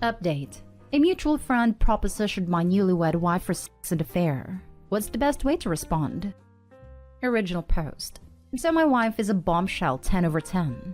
Update. A mutual friend propositioned my newlywed wife for sex and affair. What's the best way to respond? Original post. So my wife is a bombshell 10 over 10.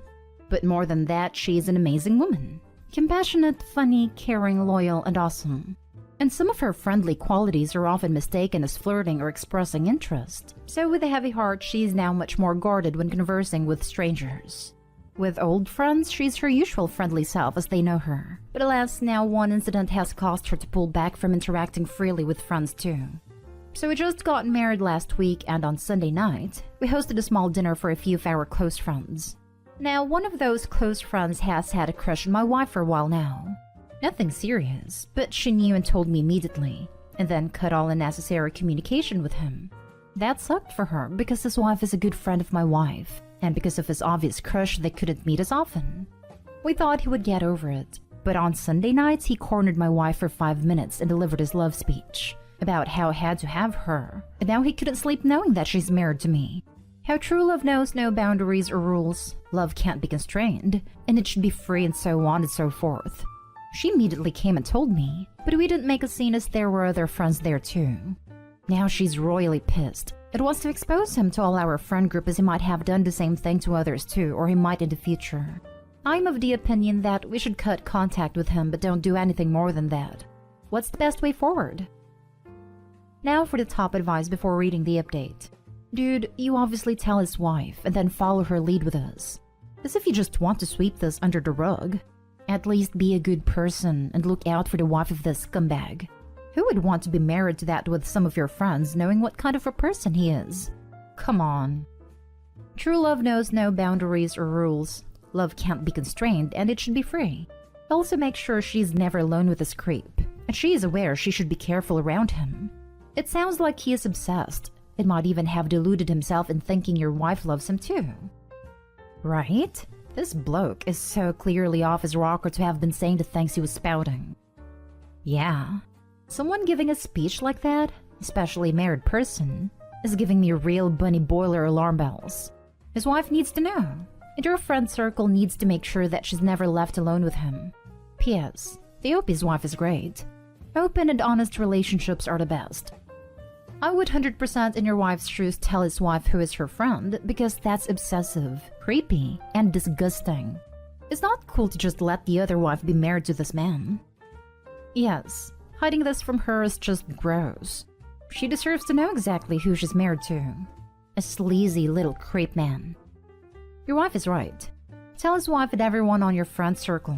But more than that, she's an amazing woman. Compassionate, funny, caring, loyal, and awesome. And some of her friendly qualities are often mistaken as flirting or expressing interest. So with a heavy heart, she's now much more guarded when conversing with strangers. With old friends, she's her usual friendly self as they know her. But alas, now one incident has caused her to pull back from interacting freely with friends too. So we just got married last week, and on Sunday night, we hosted a small dinner for a few of our close friends. Now, one of those close friends has had a crush on my wife for a while now. Nothing serious, but she knew and told me immediately, and then cut all unnecessary communication with him. That sucked for her because his wife is a good friend of my wife, and because of his obvious crush, they couldn't meet as often. We thought he would get over it, but on Sunday nights, he cornered my wife for 5 minutes and delivered his love speech about how I had to have her, and now he couldn't sleep knowing that she's married to me. How true love knows no boundaries or rules, love can't be constrained, and it should be free and so on and so forth. She immediately came and told me, but we didn't make a scene as there were other friends there too. Now she's royally pissed. It was to expose him to all our friend group as he might have done the same thing to others too, or he might in the future. I'm of the opinion that we should cut contact with him but don't do anything more than that. What's the best way forward? Now for the top advice before reading the update. Dude, you obviously tell his wife and then follow her lead with us. As if you just want to sweep this under the rug. At least be a good person and look out for the wife of this scumbag. Who would want to be married to that with some of your friends knowing what kind of a person he is? Come on. True love knows no boundaries or rules. Love can't be constrained and it should be free. Also make sure she's never alone with this creep, and she is aware she should be careful around him. It sounds like he is obsessed. It might even have deluded himself in thinking your wife loves him too. Right? This bloke is so clearly off his rocker to have been saying the things he was spouting. Yeah. Someone giving a speech like that, especially a married person, is giving me real bunny boiler alarm bells. His wife needs to know, and your friend circle needs to make sure that she's never left alone with him. P.S. I hope his wife is great. Open and honest relationships are the best. I would 100% in your wife's shoes tell his wife who is her friend because that's obsessive, creepy, and disgusting. It's not cool to just let the other wife be married to this man. Yes, hiding this from her is just gross. She deserves to know exactly who she's married to. A sleazy little creep man. Your wife is right. Tell his wife and everyone on your friend circle.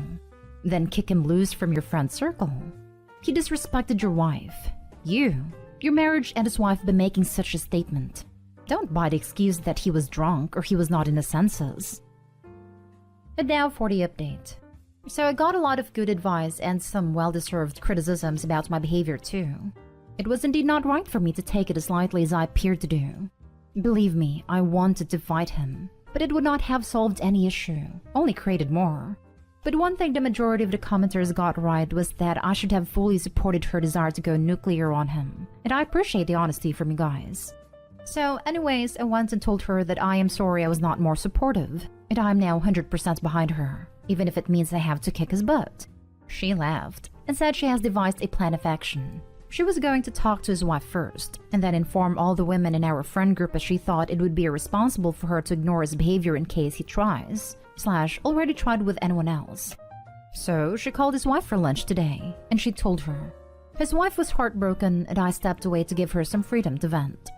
Then kick him loose from your friend circle. He disrespected your wife. Your marriage, and his wife by making such a statement. Don't buy the excuse that he was drunk or he was not in his senses. And now for the update. So I got a lot of good advice and some well-deserved criticisms about my behavior too. It was indeed not right for me to take it as lightly as I appeared to do. Believe me, I wanted to fight him, but it would not have solved any issue, only created more. But one thing the majority of the commenters got right was that I should have fully supported her desire to go nuclear on him, and I appreciate the honesty from you guys. So anyways, I went and told her that I am sorry I was not more supportive, and I am now 100% behind her, even if it means I have to kick his butt. She laughed, and said she has devised a plan of action. She was going to talk to his wife first, and then inform all the women in our friend group as she thought it would be irresponsible for her to ignore his behavior in case he tries. / already tried with anyone else. So she called his wife for lunch today, and she told her. His wife was heartbroken, and I stepped away to give her some freedom to vent.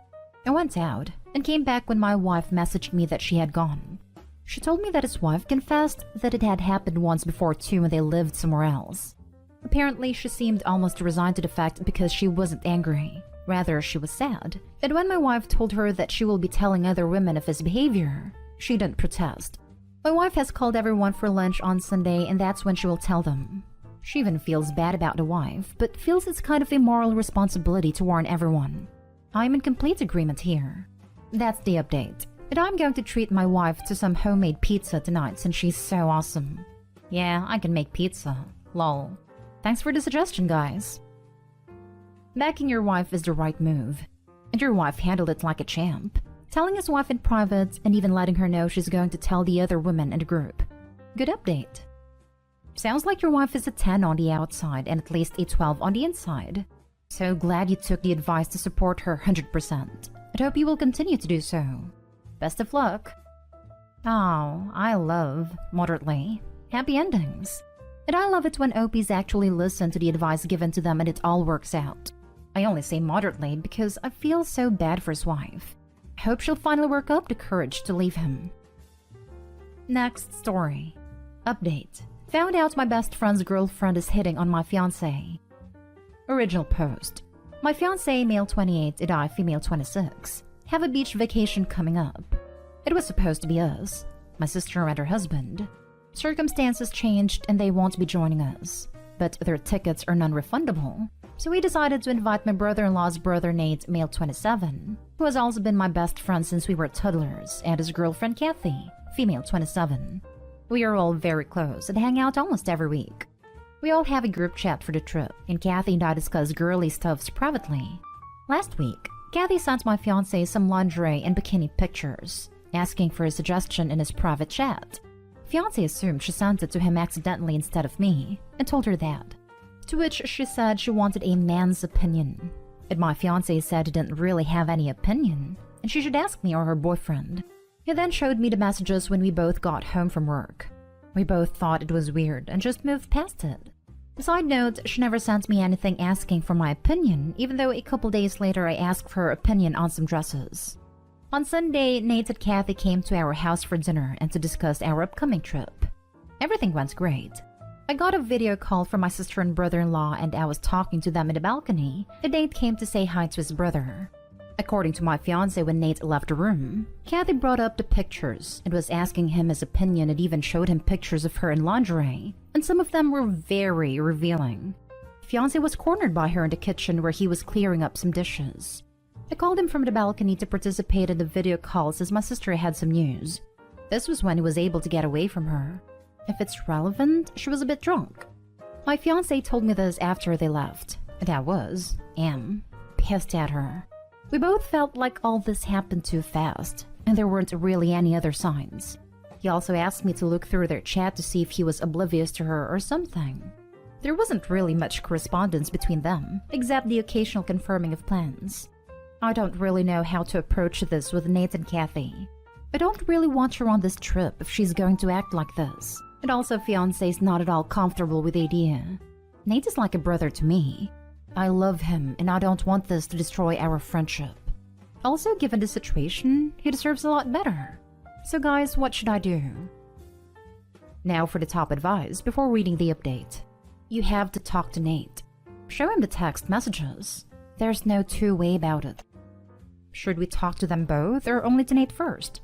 I went out, and came back when my wife messaged me that she had gone. She told me that his wife confessed that it had happened once before too when they lived somewhere else. Apparently she seemed almost resigned to the fact because she wasn't angry. Rather, she was sad. And when my wife told her that she will be telling other women of his behavior, she didn't protest. My wife has called everyone for lunch on Sunday, and that's when she will tell them. She even feels bad about the wife, but feels it's kind of a moral responsibility to warn everyone. I'm in complete agreement here. That's the update. And I'm going to treat my wife to some homemade pizza tonight since she's so awesome. Yeah, I can make pizza. Lol. Thanks for the suggestion, guys. Backing your wife is the right move. And your wife handled it like a champ. Telling his wife in private, and even letting her know she's going to tell the other women in the group. Good update. Sounds like your wife is a 10 on the outside and at least a 12 on the inside. So glad you took the advice to support her 100%. I hope you will continue to do so. Best of luck. Oh, I love moderately happy endings. And I love it when OPs actually listen to the advice given to them and it all works out. I only say moderately because I feel so bad for his wife. I hope she'll finally work up the courage to leave him. Next story. Update. Found out my best friend's girlfriend is hitting on my fiancé. Original post. My fiancé, male 28, and I, female 26, have a beach vacation coming up. It was supposed to be us, my sister and her husband. Circumstances changed and they won't be joining us, but their tickets are non-refundable. So we decided to invite my brother-in-law's brother Nate, male 27, who has also been my best friend since we were toddlers, and his girlfriend Kathy, female 27. We are all very close and hang out almost every week. We all have a group chat for the trip, and Kathy and I discuss girly stuffs privately. Last week, Kathy sent my fiancé some lingerie and bikini pictures, asking for a suggestion in his private chat. Fiancé assumed she sent it to him accidentally instead of me, and told her that. To which she said she wanted a man's opinion. And my fiancé said he didn't really have any opinion, and she should ask me or her boyfriend. He then showed me the messages when we both got home from work. We both thought it was weird and just moved past it. Side note, she never sent me anything asking for my opinion, even though a couple days later I asked for her opinion on some dresses. On Sunday, Nate and Kathy came to our house for dinner and to discuss our upcoming trip. Everything went great. I got a video call from my sister and brother-in-law and I was talking to them in the balcony, and Nate came to say hi to his brother. According to my fiancé, when Nate left the room, Kathy brought up the pictures and was asking him his opinion and even showed him pictures of her in lingerie, and some of them were very revealing. Fiancé was cornered by her in the kitchen where he was clearing up some dishes. I called him from the balcony to participate in the video call since my sister had some news. This was when he was able to get away from her. If it's relevant, she was a bit drunk. My fiancé told me this after they left, and I am pissed at her. We both felt like all this happened too fast, and there weren't really any other signs. He also asked me to look through their chat to see if he was oblivious to her or something. There wasn't really much correspondence between them, except the occasional confirming of plans. I don't really know how to approach this with Nate and Kathy. I don't really want her on this trip if she's going to act like this. And also fiancé's not at all comfortable with the idea. Nate is like a brother to me. I love him and I don't want this to destroy our friendship. Also, given the situation, he deserves a lot better. So guys, what should I do? Now for the top advice before reading the update. You have to talk to Nate. Show him the text messages. There's no two-way about it. Should we talk to them both or only to Nate first?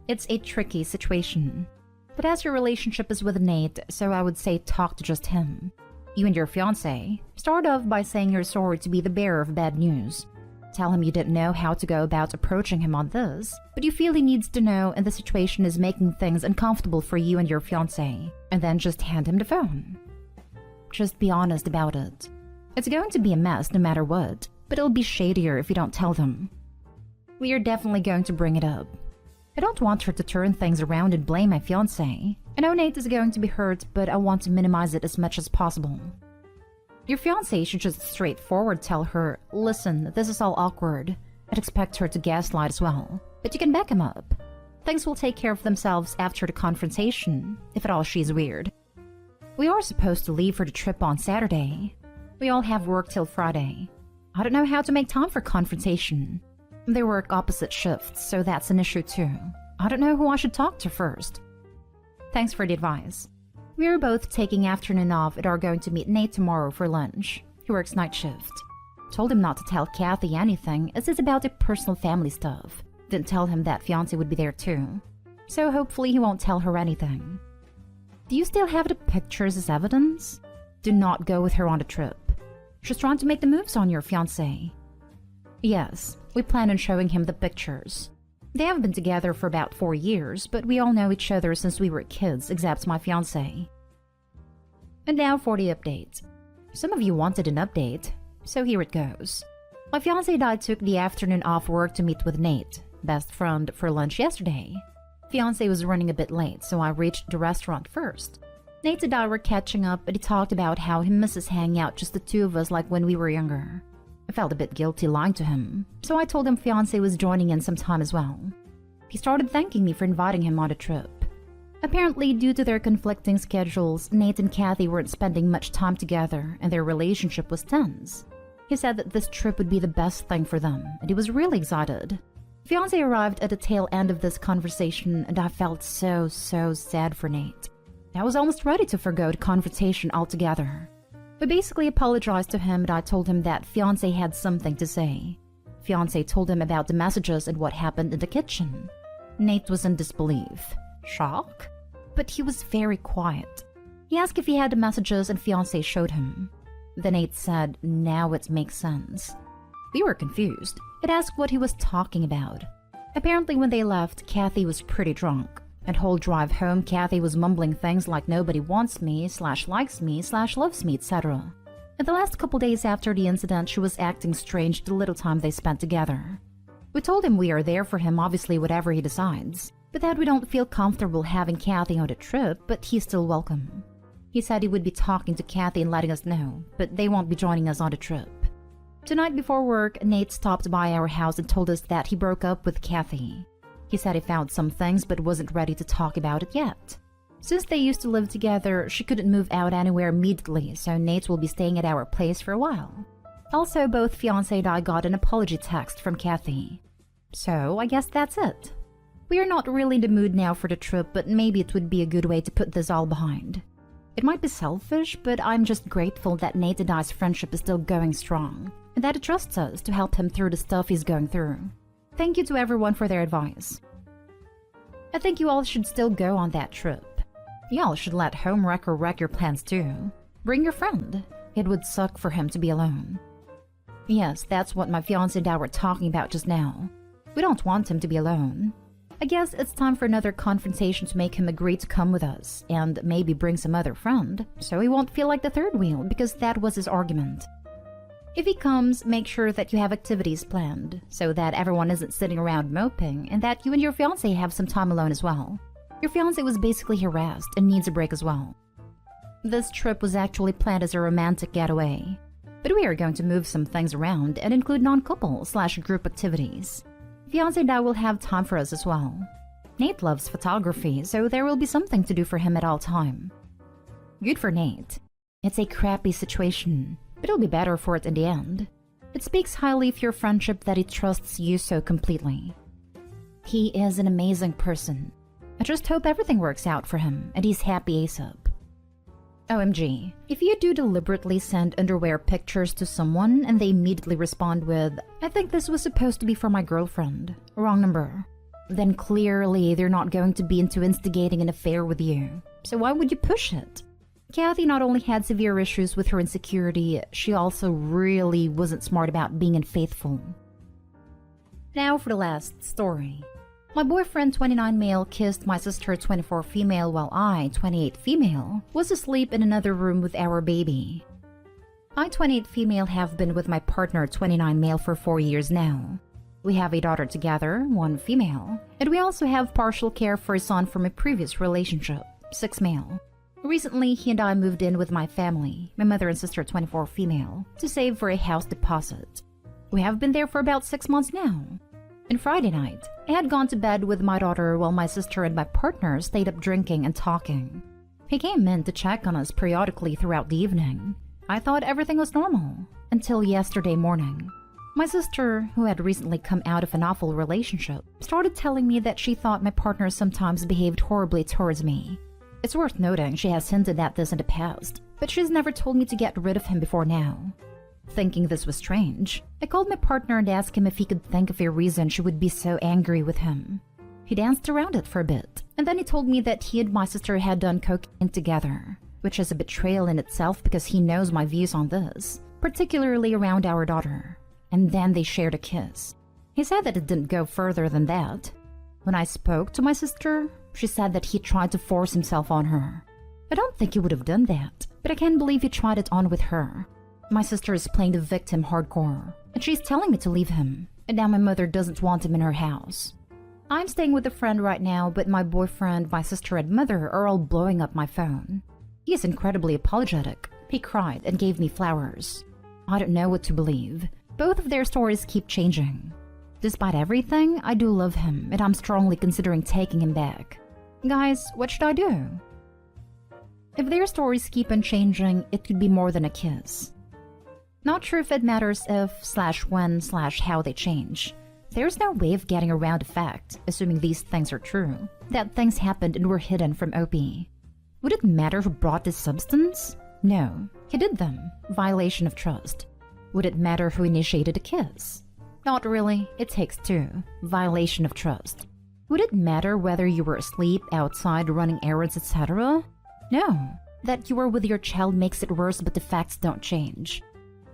It's a tricky situation. But as your relationship is with Nate, so I would say talk to just him. You and your fiancé, start off by saying you're sorry to be the bearer of bad news. Tell him you didn't know how to go about approaching him on this, but you feel he needs to know and the situation is making things uncomfortable for you and your fiancé, and then just hand him the phone. Just be honest about it. It's going to be a mess no matter what, but it'll be shadier if you don't tell them. We are definitely going to bring it up. I don't want her to turn things around and blame my fiancé. I know Nate is going to be hurt, but I want to minimize it as much as possible. Your fiancé should just straightforward tell her, listen, this is all awkward. I'd expect her to gaslight as well, but you can back him up. Things will take care of themselves after the confrontation, if at all she's weird. We are supposed to leave for the trip on Saturday. We all have work till Friday. I don't know how to make time for confrontation. They work opposite shifts, so that's an issue too. I don't know who I should talk to first. Thanks for the advice. We are both taking afternoon off and are going to meet Nate tomorrow for lunch. He works night shift. Told him not to tell Kathy anything as it's about the personal family stuff. Didn't tell him that fiancé would be there too. So hopefully he won't tell her anything. Do you still have the pictures as evidence? Do not go with her on the trip. She's trying to make the moves on your fiancé. Yes, we plan on showing him the pictures. They have been together for about 4 years, but we all know each other since we were kids, except my fiancé. And now for the update. Some of you wanted an update, so here it goes. My fiancé and I took the afternoon off work to meet with Nate, best friend, for lunch yesterday. Fiancé was running a bit late, so I reached the restaurant first. Nate and I were catching up, and he talked about how he misses hanging out just the two of us like when we were younger. I felt a bit guilty lying to him, so I told him fiancé was joining in sometime as well. He started thanking me for inviting him on a trip. Apparently, due to their conflicting schedules, Nate and Kathy weren't spending much time together, and their relationship was tense. He said that this trip would be the best thing for them, and he was really excited. Fiancé arrived at the tail end of this conversation, and I felt so sad for Nate. I was almost ready to forgo the confrontation altogether. I basically apologized to him, and I told him that fiancé had something to say. Fiancé told him about the messages and what happened in the kitchen. Nate was in disbelief. Shock? But he was very quiet. He asked if he had the messages, and fiancé showed him. Then Nate said, now it makes sense. We were confused. It asked what he was talking about. Apparently when they left, Kathy was pretty drunk. And whole drive home, Kathy was mumbling things like nobody wants me, /likes me, /loves me, etc. In the last couple days after the incident, she was acting strange the little time they spent together. We told him we are there for him, obviously whatever he decides, but that we don't feel comfortable having Kathy on the trip, but he's still welcome. He said he would be talking to Kathy and letting us know, but they won't be joining us on the trip. Tonight before work, Nate stopped by our house and told us that he broke up with Kathy. He said he found some things but wasn't ready to talk about it yet. Since they used to live together, she couldn't move out anywhere immediately, so Nate will be staying at our place for a while. Also, both fiancé and I got an apology text from Kathy. So, I guess that's it. We are not really in the mood now for the trip, but maybe it would be a good way to put this all behind. It might be selfish, but I'm just grateful that Nate and I's friendship is still going strong, and that he trusts us to help him through the stuff he's going through. Thank you to everyone for their advice. I think you all should still go on that trip. Y'all should let homewrecker wreck your plans too. Bring your friend. It would suck for him to be alone. Yes, that's what my fiancé and I were talking about just now. We don't want him to be alone. I guess it's time for another confrontation to make him agree to come with us, and maybe bring some other friend, so he won't feel like the third wheel, because that was his argument. If he comes, make sure that you have activities planned, so that everyone isn't sitting around moping, and that you and your fiancé have some time alone as well. Your fiancé was basically harassed and needs a break as well. This trip was actually planned as a romantic getaway, but we are going to move some things around and include non-couple/group activities. Fiancé and I will have time for us as well. Nate loves photography, so there will be something to do for him at all time. Good for Nate. It's a crappy situation, but it'll be better for it in the end. It speaks highly of your friendship that he trusts you so completely. He is an amazing person. I just hope everything works out for him and he's happy ASAP. OMG, if you do deliberately send underwear pictures to someone and they immediately respond with, I think this was supposed to be for my girlfriend, wrong number, then clearly they're not going to be into instigating an affair with you. So why would you push it? Kathy not only had severe issues with her insecurity, she also really wasn't smart about being unfaithful. Now for the last story. My boyfriend 29 male kissed my sister 24 female while I, 28 female, was asleep in another room with our baby. I, 28 female, have been with my partner 29 male for 4 years now. We have a daughter together, 1 female, and we also have partial care for a son from a previous relationship, 6 male. Recently, he and I moved in with my family, my mother and sister 24 female, to save for a house deposit. We have been there for about 6 months now. On Friday night, I had gone to bed with my daughter while my sister and my partner stayed up drinking and talking. He came in to check on us periodically throughout the evening. I thought everything was normal, until yesterday morning. My sister, who had recently come out of an awful relationship, started telling me that she thought my partner sometimes behaved horribly towards me. It's worth noting she has hinted at this in the past, but she's never told me to get rid of him before now. Thinking this was strange, I called my partner and asked him if he could think of a reason she would be so angry with him. He danced around it for a bit, and then he told me that he and my sister had done cocaine together, which is a betrayal in itself because he knows my views on this, particularly around our daughter. And then they shared a kiss. He said that it didn't go further than that. When I spoke to my sister, she said that he tried to force himself on her. I don't think he would have done that, but I can't believe he tried it on with her. My sister is playing the victim hardcore, and she's telling me to leave him, and now my mother doesn't want him in her house. I'm staying with a friend right now, but my boyfriend, my sister, and mother are all blowing up my phone. He is incredibly apologetic. He cried and gave me flowers. I don't know what to believe. Both of their stories keep changing. Despite everything, I do love him, and I'm strongly considering taking him back. Guys, what should I do? If their stories keep on changing, it could be more than a kiss. Not sure if it matters if/when/how they change. There's no way of getting around the fact, assuming these things are true, that things happened and were hidden from OP. Would it matter who brought this substance? No, he did them. Violation of trust. Would it matter who initiated a kiss? Not really, it takes two. Violation of trust. Would it matter whether you were asleep, outside, running errands, etc.? No. That you were with your child makes it worse, but the facts don't change.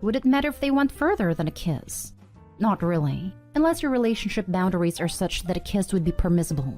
Would it matter if they went further than a kiss? Not really, unless your relationship boundaries are such that a kiss would be permissible.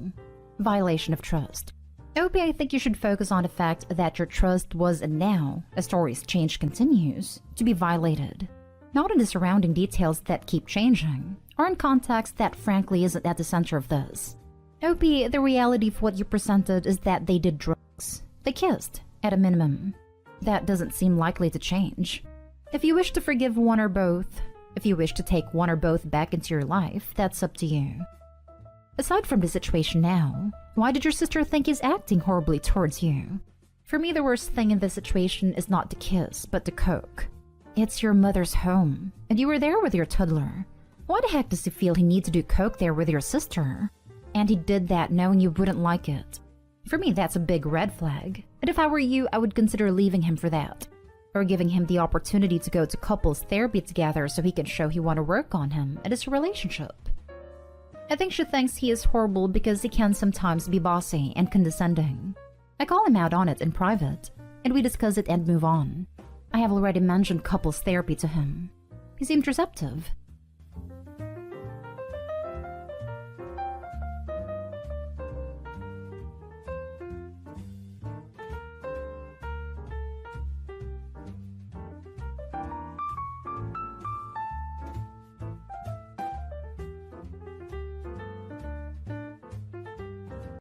Violation of trust. OP, I think you should focus on the fact that your trust was and now, as stories change continues, to be violated. Not in the surrounding details that keep changing, or in context that frankly isn't at the center of this. OP, the reality of what you presented is that they did drugs. They kissed, at a minimum. That doesn't seem likely to change. If you wish to forgive one or both, if you wish to take one or both back into your life, that's up to you. Aside from the situation now, why did your sister think he's acting horribly towards you? For me, the worst thing in this situation is not the kiss, but the coke. It's your mother's home, and you were there with your toddler. Why the heck does he feel he needs to do coke there with your sister? And he did that knowing you wouldn't like it. For me, that's a big red flag. And if I were you, I would consider leaving him for that. Or giving him the opportunity to go to couples therapy together so he can show he want to work on him and his relationship. I think she thinks he is horrible because he can sometimes be bossy and condescending. I call him out on it in private, and we discuss it and move on. I have already mentioned couples therapy to him. He seemed receptive.